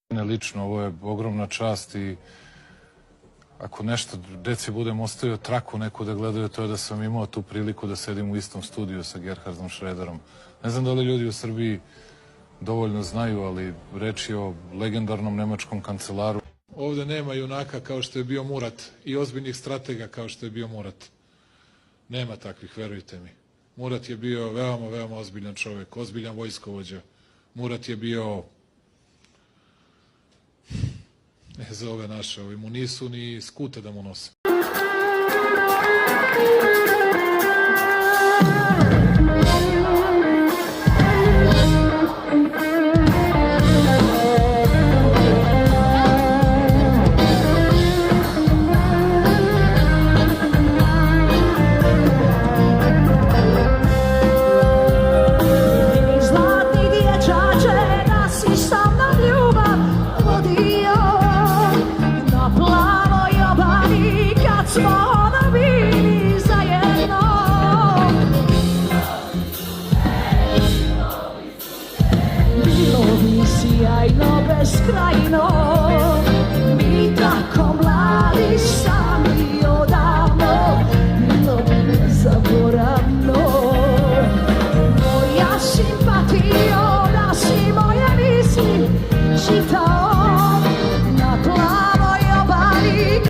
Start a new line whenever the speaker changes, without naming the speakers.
Mene lično, ovo je ogromna čast i ako nešto deci budem ostavio traku neku da gledaju, to je da sam imao tu priliku da sedim u istom studiju sa Gerhardom Schröderom. Ne znam da li ljudi u Srbiji dovoljno znaju, ali reč je o legendarnom nemačkom kancelaru. Ovde nema junaka kao što je bio Murat i ozbiljnih stratega kao što je bio Murat. Nema takvih, verujte mi. Murat je bio veoma, veoma ozbiljan čovek, ozbiljan vojskovođa. Murat je bio, ne za ove naše, ovi mu nisu ni skute da mu nose.